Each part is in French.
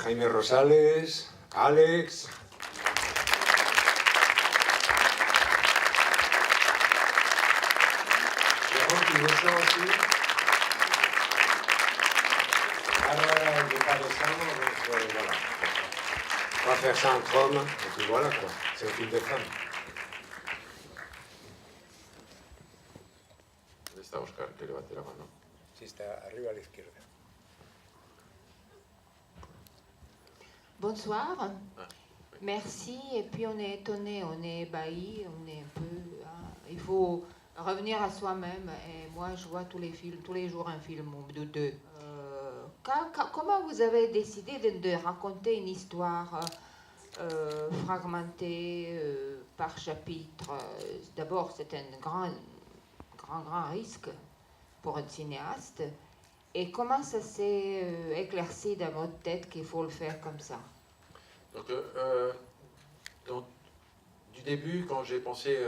Jaime Rosales, Alex. Jérôme qui descend aussi. Alors, il n'est pas descendre, donc voilà. On va faire ça entre hommes, et puis voilà quoi. C'est un film de femmes. ¿Dónde está Oscar? Que levante la mano. Sí, está arriba a la izquierda. Bonsoir. Ah, oui. Merci. Et puis on est étonné, on est ébahi, on est un peu. Il faut revenir à soi-même. Et moi, je vois tous les jours un film ou deux. Comment vous avez décidé de raconter une histoire fragmentée par chapitre? D'abord, c'est un grand risque pour un cinéaste. Et comment ça s'est éclairci dans votre tête qu'il faut le faire comme ça? Donc, du début, quand j'ai pensé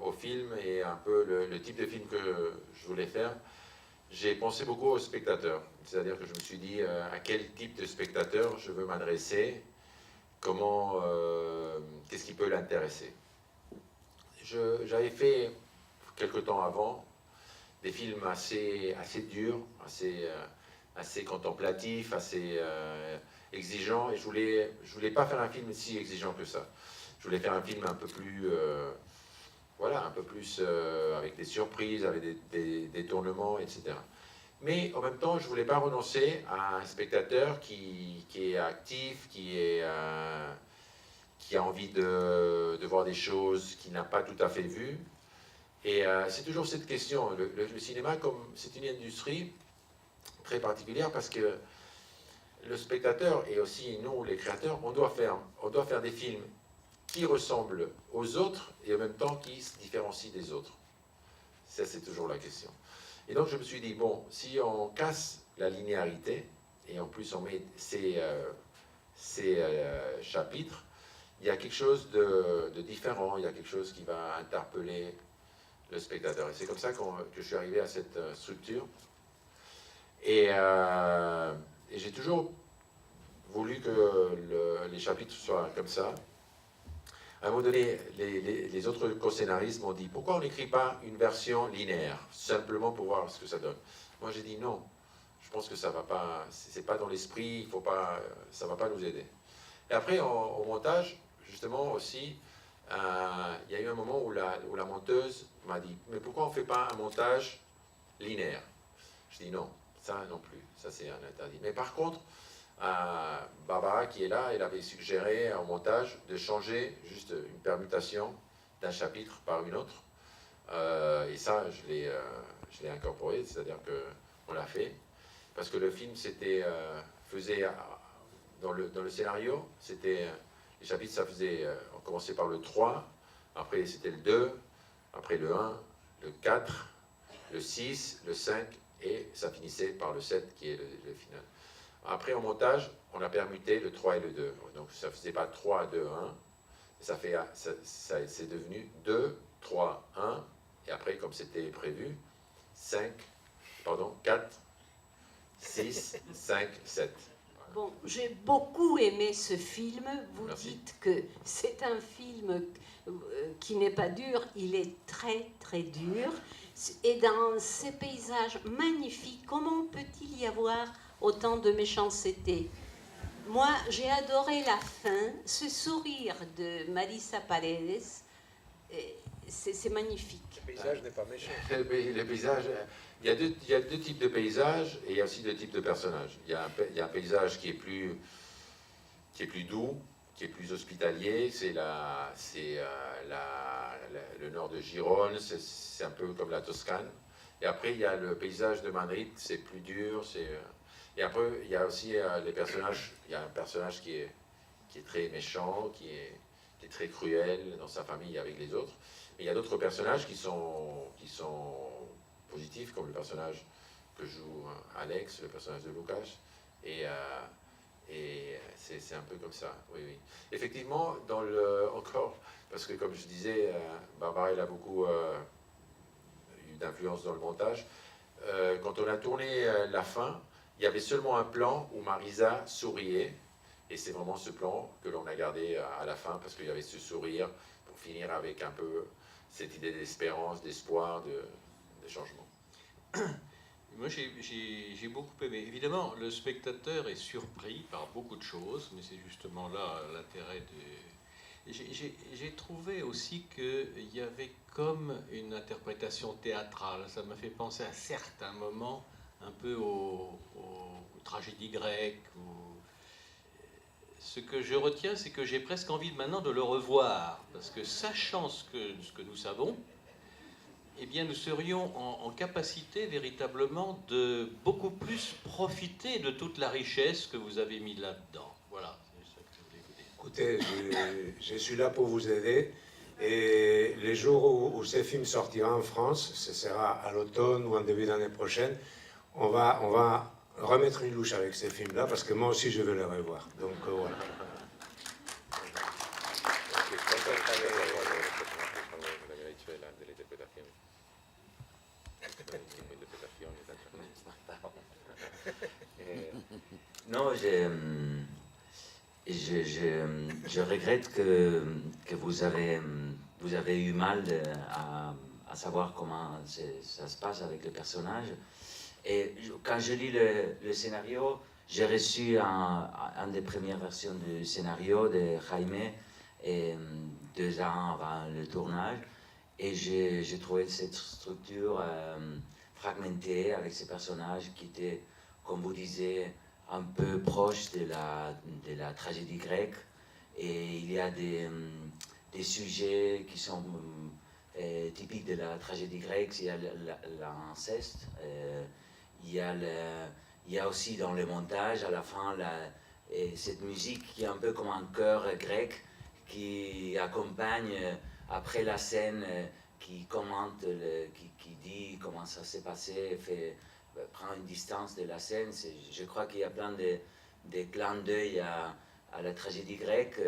au film et un peu le type de film que je voulais faire, j'ai pensé beaucoup au spectateur. C'est-à-dire que je me suis dit à quel type de spectateur je veux m'adresser, qu'est-ce qui peut l'intéresser. J'avais fait, quelque temps avant, des films assez durs, assez contemplatifs, assez exigeants, et je voulais pas faire un film si exigeant que ça. Je voulais faire un film un peu plus, voilà, un peu plus avec des surprises, avec des détournements, etc. Mais en même temps, je voulais pas renoncer à un spectateur qui est actif, qui a envie de voir des choses qu'il n'a pas tout à fait vues. Et c'est toujours cette question. Le cinéma, comme c'est une industrie très particulière parce que le spectateur et aussi nous, les créateurs, on doit faire des films qui ressemblent aux autres et en même temps qui se différencient des autres. Ça, c'est toujours la question. Et donc, je me suis dit, bon, si on casse la linéarité et en plus on met ces chapitres, il y a quelque chose de différent, il y a quelque chose qui va interpeller le spectateur. Et c'est comme ça que je suis arrivé à cette structure. Et j'ai toujours voulu que les chapitres soient comme ça. À un moment donné, les autres co-scénaristes m'ont dit « Pourquoi on n'écrit pas une version linéaire, simplement pour voir ce que ça donne ?» Moi, j'ai dit « Non, je pense que ça va pas, c'est pas dans l'esprit, ça va pas nous aider. » Et après, au montage, justement aussi, il y a eu un moment où la monteuse m'a dit « Mais pourquoi on ne fait pas un montage linéaire ?» Je dis « Non, ça non plus, ça c'est un interdit. » Mais par contre, Barbara qui est là, elle avait suggéré au montage de changer juste une permutation d'un chapitre par une autre. Et ça, je l'ai incorporé, c'est-à-dire qu'on l'a fait. Parce que le film faisait, dans le scénario, les chapitres, ça faisait, on commençait par le 3, après c'était le 2, après le 1, le 4, le 6, le 5, et ça finissait par le 7 qui est le final. Après, au montage, on a permuté le 3 et le 2. Donc, ça ne faisait pas 3, 2, 1. C'est devenu 2, 3, 1. Et après, comme c'était prévu, 4, 6, 5, 7. Bon, j'ai beaucoup aimé ce film. Vous Merci. dites que c'est un film qui n'est pas dur. Il est très, très dur. Et dans ces paysages magnifiques, comment peut-il y avoir autant de méchanceté? Moi, j'ai adoré la fin, ce sourire de Marisa Paredes, c'est magnifique. Le paysage n'est pas méchant. Le paysage, il y a deux types de paysages et il y a aussi deux types de personnages. Il y a un paysage qui est plus doux, qui est plus hospitalier, c'est le nord de Gironde, c'est un peu comme la Toscane. Et après, il y a le paysage de Madrid, c'est plus dur, et après, il y a aussi les personnages. Il y a un personnage qui est très méchant, qui est très cruel dans sa famille avec les autres. Mais il y a d'autres personnages qui sont positifs, comme le personnage que joue Alex, le personnage de Lucas. Et c'est un peu comme ça, oui, oui. Effectivement, encore, parce que comme je disais, Barbara, elle a beaucoup eu d'influence dans le montage. Quand on a tourné la fin, il y avait seulement un plan où Marisa souriait Et c'est vraiment ce plan que l'on a gardé à la fin, parce qu'il y avait ce sourire, pour finir avec un peu cette idée d'espérance, d'espoir, de changement. Moi, j'ai beaucoup aimé. Évidemment, le spectateur est surpris par beaucoup de choses, mais c'est justement là l'intérêt de... J'ai trouvé aussi qu'il y avait comme une interprétation théâtrale. Ça m'a fait penser à certains moments un peu aux tragédies grecques. Ce que je retiens, c'est que j'ai presque envie maintenant de le revoir, parce que sachant ce que nous savons, eh bien, nous serions en capacité véritablement de beaucoup plus profiter de toute la richesse que vous avez mis là-dedans. Voilà, c'est ça que je voulais vous dire. Écoutez, je suis là pour vous aider. Et les jours où ce film sortira en France, ce sera à l'automne ou en début d'année prochaine, on va remettre une louche avec ces films-là, parce que moi aussi je veux les revoir. Donc voilà. Non, je regrette que vous avez eu mal à savoir comment ça se passe avec le personnage. Et quand je lis le scénario, j'ai reçu une des premières versions du scénario de Jaime, et 2 ans avant le tournage. Et j'ai trouvé cette structure fragmentée avec ces personnages qui étaient, comme vous disiez, un peu proches de la tragédie grecque. Et il y a des sujets qui sont typiques de la tragédie grecque. Il y a l'inceste, il y a aussi dans le montage, à la fin, cette musique qui est un peu comme un chœur grec qui accompagne après la scène, qui commente, qui dit comment ça s'est passé, prend une distance de la scène. Je crois qu'il y a plein de clins d'œil à la tragédie grecque.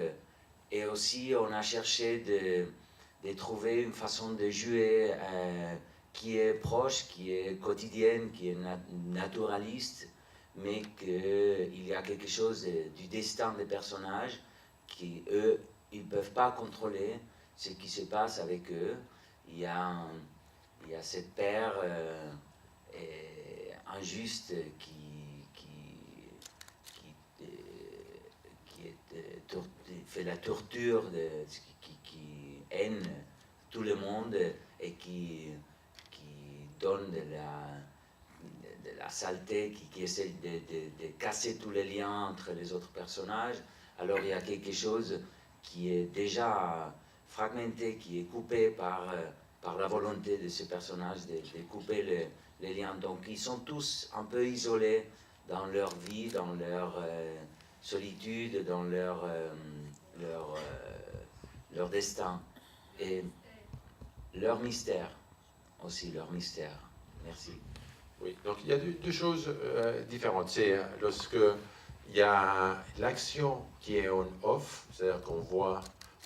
Et aussi, on a cherché de trouver une façon de jouer qui est proche, qui est quotidienne, qui est naturaliste, mais qu'il y a quelque chose du destin des personnages qui, eux, ils ne peuvent pas contrôler ce qui se passe avec eux. Il y a cette père injuste qui fait la torture, qui haine tout le monde et qui donne de la saleté, qui essaie de casser tous les liens entre les autres personnages. Alors il y a quelque chose qui est déjà fragmenté, qui est coupé par la volonté de ces personnages de couper les liens. Donc ils sont tous un peu isolés dans leur vie, dans leur solitude, dans leur destin. Et leur mystère, aussi leur mystère. Merci. Oui, donc il y a deux choses différentes. C'est lorsque il y a l'action qui est on-off, c'est-à-dire qu'on ne voit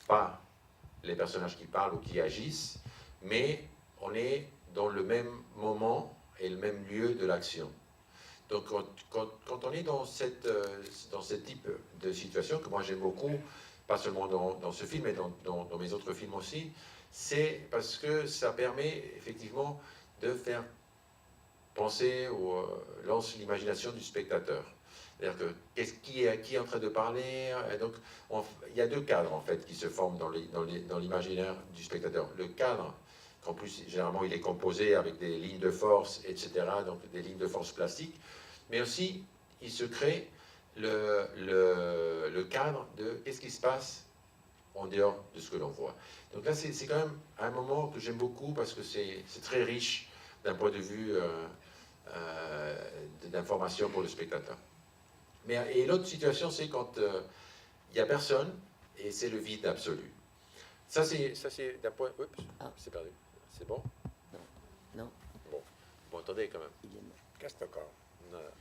pas les personnages qui parlent ou qui agissent, mais on est dans le même moment et le même lieu de l'action. Donc quand on est dans ce type de situation, que moi j'aime beaucoup, pas seulement dans ce film, mais dans mes autres films aussi, c'est parce que ça permet effectivement de faire penser ou lance l'imagination du spectateur. C'est-à-dire que qui est en train de parler. Et donc il y a 2 cadres en fait qui se forment dans l'imaginaire du spectateur. Le cadre, qu'en plus généralement il est composé avec des lignes de force, etc. Donc des lignes de force plastiques, mais aussi il se crée le cadre de qu'est-ce qui se passe en dehors de ce que l'on voit. Donc là c'est quand même un moment que j'aime beaucoup parce que c'est très riche d'un point de vue d'information pour le spectateur. Et l'autre situation, c'est quand il n'y a personne et c'est le vide absolu. Ça, c'est d'un point... Oups, c'est perdu. C'est bon? Non. Bon, vous m'entendez quand même? ¿Qué has tocado? Nada.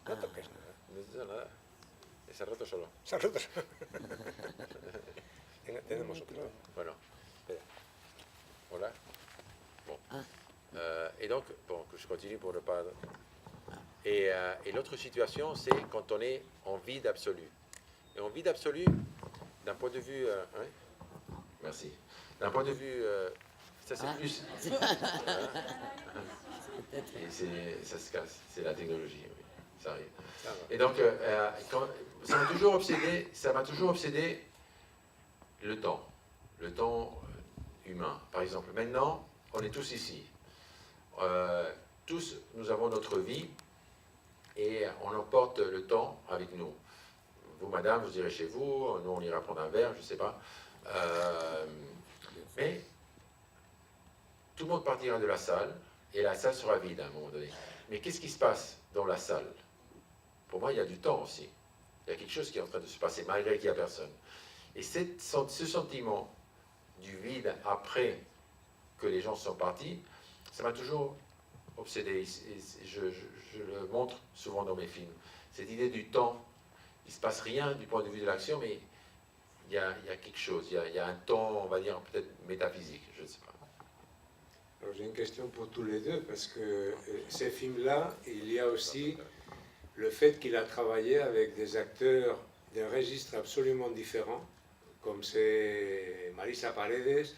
No toques nada. No es nada. Se ha roto solo. Saludos. Tenemos otro. Bueno, espera. Voilà. Bon. Et donc, bon, je continue pour ne pas... Et l'autre situation, c'est quand on est en vide absolu. Et en vide absolue, d'un point de vue... ouais. Merci. D'un point de vue... ça c'est plus... Et ça se casse, c'est la technologie, oui. Ça arrive. Et donc, ça m'a toujours obsédé le temps humain. Par exemple, maintenant, on est tous ici. Tous, nous avons notre vie et on emporte le temps avec nous. Vous, madame, vous irez chez vous, nous, on ira prendre un verre, je ne sais pas. Mais tout le monde partira de la salle et la salle sera vide à un moment donné. Mais qu'est-ce qui se passe dans la salle? Pour moi, il y a du temps aussi. Il y a quelque chose qui est en train de se passer, malgré qu'il n'y a personne. Et ce sentiment du vide après que les gens sont partis, ça m'a toujours obsédé. Et je le montre souvent dans mes films. Cette idée du temps, il ne se passe rien du point de vue de l'action, mais il y a quelque chose. Il y a un temps, on va dire, peut-être métaphysique, je ne sais pas. Alors j'ai une question pour tous les deux, parce que ces films-là, il y a aussi le fait qu'il a travaillé avec des acteurs d'un registre absolument différent, comme c'est Marisa Paredes,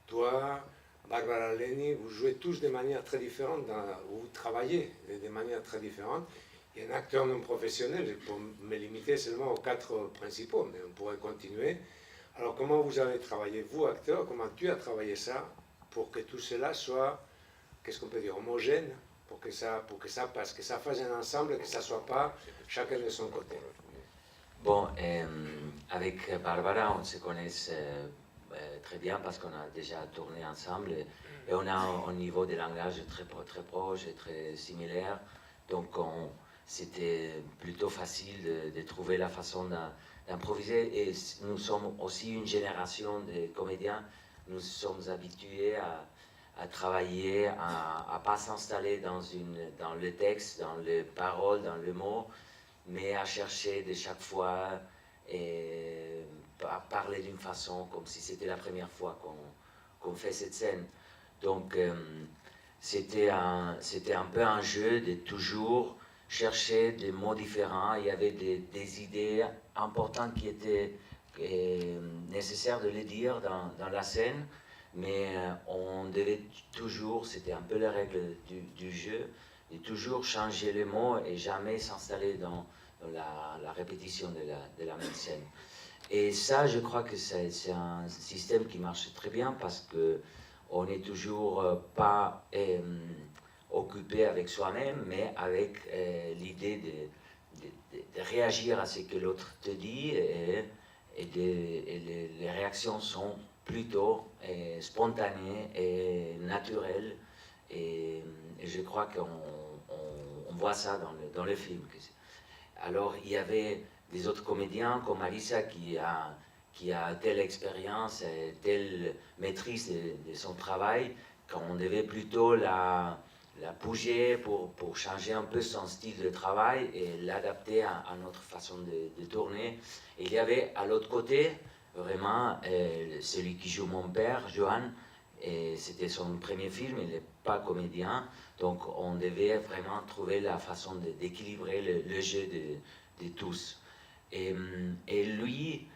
toi, Barbara Leni, vous jouez tous de manière très différente, vous travaillez de manière très différente. Il y a un acteur non professionnel, je peux me limiter seulement aux 4 principaux, mais on pourrait continuer. Alors comment vous avez travaillé, vous acteurs, comment tu as travaillé ça pour que tout cela soit, qu'est-ce qu'on peut dire, homogène, pour que ça passe, que ça fasse un ensemble, que ça ne soit pas chacun de son côté. Bon, avec Barbara, on se connaît très bien parce qu'on a déjà tourné ensemble et on a un niveau de langage très proche et très similaire. Donc c'était plutôt facile de trouver la façon d'improviser. Et nous sommes aussi une génération de comédiens. Nous sommes habitués à travailler, à ne pas s'installer dans le texte, dans les paroles, dans le mot, mais à chercher de chaque fois et à parler d'une façon comme si c'était la première fois qu'on fait cette scène. Donc c'était un peu un jeu de toujours chercher des mots différents. Il y avait des idées importantes qui étaient nécessaires de les dire dans la scène, mais on devait toujours, c'était un peu la règle du jeu, de toujours changer les mots et jamais s'installer dans la répétition de la même scène. Et ça, je crois que c'est un système qui marche très bien parce qu'on n'est toujours pas occupé avec soi-même, mais avec l'idée de réagir à ce que l'autre te dit et les réactions sont plutôt spontanées et naturelles. Et je crois qu'on voit ça dans le film. Alors, il y avait des autres comédiens comme Marisa qui a telle expérience, telle maîtrise de son travail, qu'on devait plutôt la bouger pour changer un peu son style de travail et l'adapter à notre façon de tourner. Et il y avait à l'autre côté, vraiment, celui qui joue mon père, Johan, et c'était son premier film, il n'est pas comédien, donc on devait vraiment trouver la façon d'équilibrer le jeu de tous. Et lui,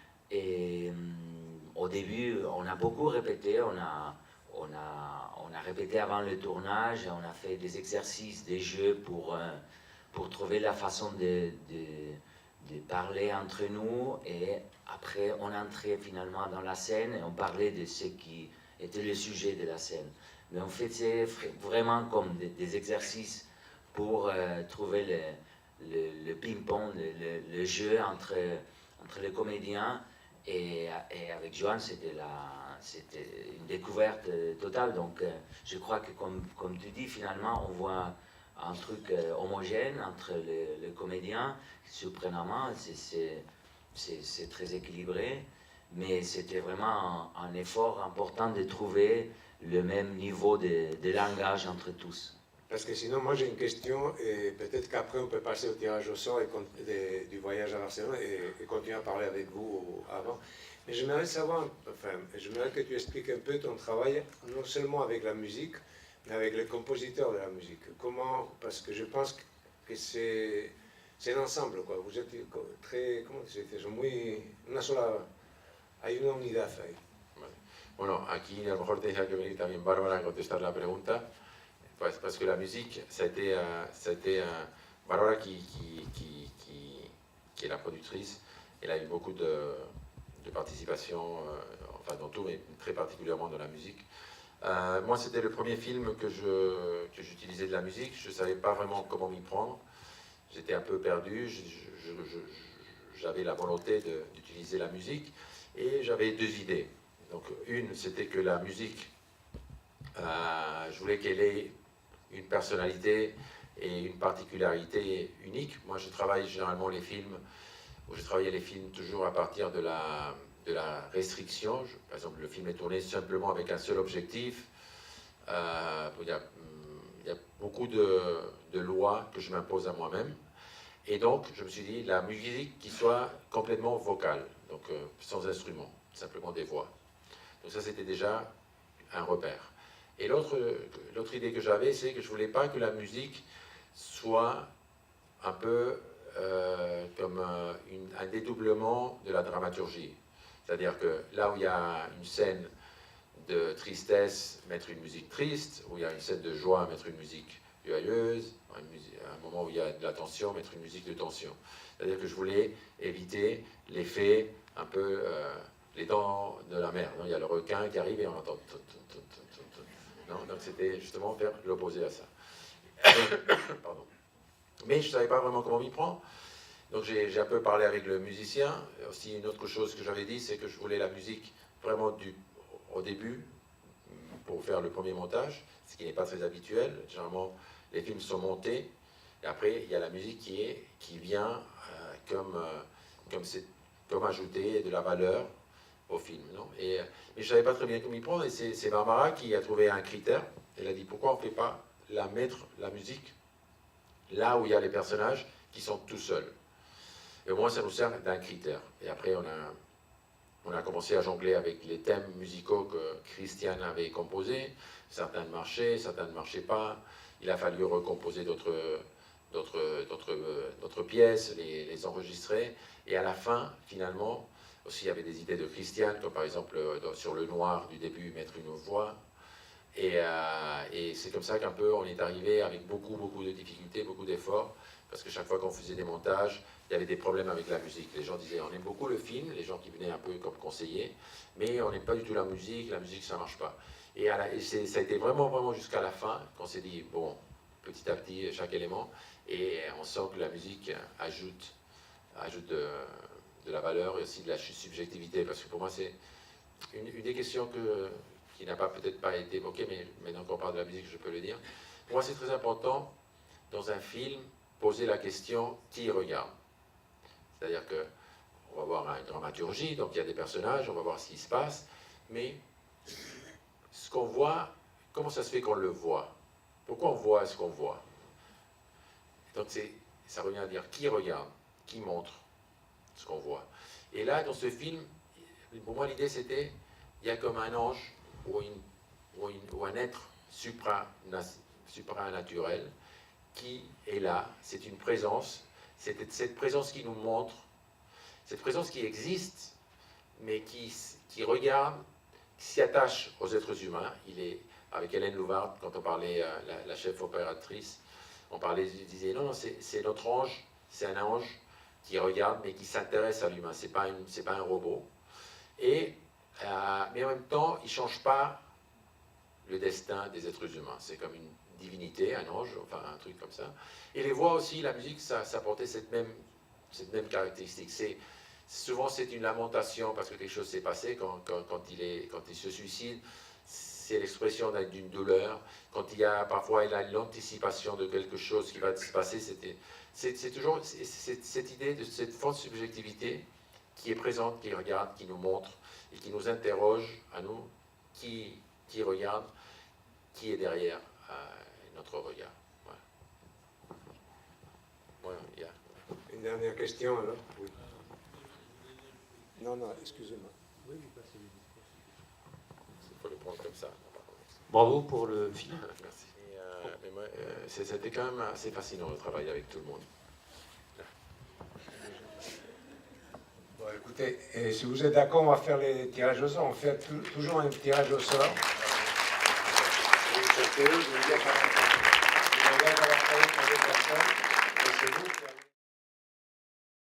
au début, on a beaucoup répété, on a répété avant le tournage, on a fait des exercices, des jeux pour trouver la façon de parler entre nous, et après on entrait finalement dans la scène et on parlait de ce qui était le sujet de la scène. Mais on faisait vraiment comme des exercices pour trouver le ping-pong, le jeu entre les comédiens, et avec Johan c'était une découverte totale. Donc je crois que comme tu dis, finalement on voit un truc homogène entre les comédiens, surprenamment, c'est très équilibré, mais c'était vraiment un effort important de trouver le même niveau de langage entre tous. Parce que sinon, moi j'ai une question, et peut-être qu'après on peut passer au tirage au sort du voyage à Barcelone et continuer à parler avec vous avant. Mais j'aimerais savoir, j'aimerais que tu expliques un peu ton travail, non seulement avec la musique, mais avec les compositeurs de la musique. Comment, parce que je pense que c'est c'est un ensemble, quoi. Vous êtes très, ¿cómo se dice eso? Muy, una sola, hay una unidad ahí. Bueno, aquí a lo mejor tendría que venir también Bárbara a contestar la pregunta, parce que la musique, ça a été Bárbara qui est la productrice, elle a eu beaucoup de participation, enfin dans tout, mais très particulièrement dans la musique. Moi, c'était le premier film que j'utilisais de la musique, je ne savais pas vraiment comment m'y prendre, j'étais un peu perdu, j'avais la volonté d'utiliser la musique, et j'avais deux idées. Donc une, c'était que la musique, je voulais qu'elle ait une personnalité et une particularité unique. Moi, je travaille généralement les films, ou je travaillais les films toujours à partir de la restriction. Par exemple, le film est tourné simplement avec un seul objectif. Il y a beaucoup de lois que je m'impose à moi-même. Et donc, je me suis dit, la musique qui soit complètement vocale, donc sans instrument, simplement des voix. Donc ça, c'était déjà un repère. Et l'autre idée que j'avais, c'est que je ne voulais pas que la musique soit un peu comme un dédoublement de la dramaturgie. C'est-à-dire que là où il y a une scène de tristesse, mettre une musique triste, où il y a une scène de joie, mettre une musique joyeuse, un moment où il y a de la tension, mettre une musique de tension. C'est-à-dire que je voulais éviter l'effet un peu les dents de la mer. Non, il y a le requin qui arrive et on entend... Non, donc c'était justement faire l'opposé à ça. Pardon. Mais je ne savais pas vraiment comment m'y prendre. Donc j'ai un peu parlé avec le musicien. Aussi, une autre chose que j'avais dit, c'est que je voulais la musique vraiment au début, pour faire le premier montage, ce qui n'est pas très habituel. Généralement, les films sont montés, et après, il y a la musique qui vient comme ajouter de la valeur au film. Non, mais je ne savais pas très bien comment y prendre, et c'est Barbara qui a trouvé un critère. Elle a dit, pourquoi on ne fait pas mettre la musique là où il y a les personnages qui sont tout seuls. Et au moins, ça nous sert d'un critère. Et après, on a commencé à jongler avec les thèmes musicaux que Christian avait composés. Certains marchaient, certains ne marchaient pas. Il a fallu recomposer d'autres pièces, les enregistrer. Et à la fin, finalement, aussi il y avait des idées de Christian, comme par exemple sur le noir du début, mettre une voix. Et c'est comme ça qu'un peu on est arrivé avec beaucoup de difficultés, beaucoup d'efforts, parce que chaque fois qu'on faisait des montages, il y avait des problèmes avec la musique. Les gens disaient, on aime beaucoup le film, les gens qui venaient un peu comme conseillers, mais on n'aime pas du tout la musique ça ne marche pas. Et ça a été vraiment jusqu'à la fin qu'on s'est dit, bon, petit à petit, chaque élément, et on sent que la musique ajoute de la valeur et aussi de la subjectivité, parce que pour moi, c'est une des questions qui n'a peut-être pas été évoquée, mais maintenant qu'on parle de la musique, je peux le dire. Pour moi, c'est très important, dans un film, poser la question qui regarde. C'est-à-dire qu'on va voir une dramaturgie, donc il y a des personnages, on va voir ce qui se passe, mais ce qu'on voit, comment ça se fait qu'on le voit? Pourquoi on voit ce qu'on voit? Donc ça revient à dire qui regarde, qui montre ce qu'on voit. Et là, dans ce film, pour moi, l'idée c'était, il y a comme un ange ou un être supranaturel qui est là. C'est une présence, c'est cette présence qui nous montre, cette présence qui existe, mais qui regarde, qui s'y attache aux êtres humains. Il est, avec Hélène Louvard, quand on parlait, la chef opératrice, on disait non, c'est notre ange, c'est un ange qui regarde, mais qui s'intéresse à l'humain, c'est pas un robot. Mais en même temps, il ne change pas le destin des êtres humains. C'est comme une divinité, un ange, enfin un truc comme ça. Et les voix aussi, la musique, ça portait cette même caractéristique. Souvent, c'est une lamentation parce que quelque chose s'est passé. Quand il se suicide, c'est l'expression d'une douleur. Quand parfois il a l'anticipation de quelque chose qui va se passer, c'est toujours cette idée de cette forte subjectivité qui est présente, qui regarde, qui nous montre et qui nous interroge à nous, qui regarde, qui est derrière notre regard. Voilà. Voilà, yeah. Une dernière question alors? Oui. Non, excusez-moi. Il faut le prendre comme ça. Bravo pour le film. Merci. C'était quand même assez fascinant de travailler avec tout le monde. Écoutez, et si vous êtes d'accord, on va faire les tirages au sort. On fait toujours un tirage au sort. Vous souhaitez, vous voulez dire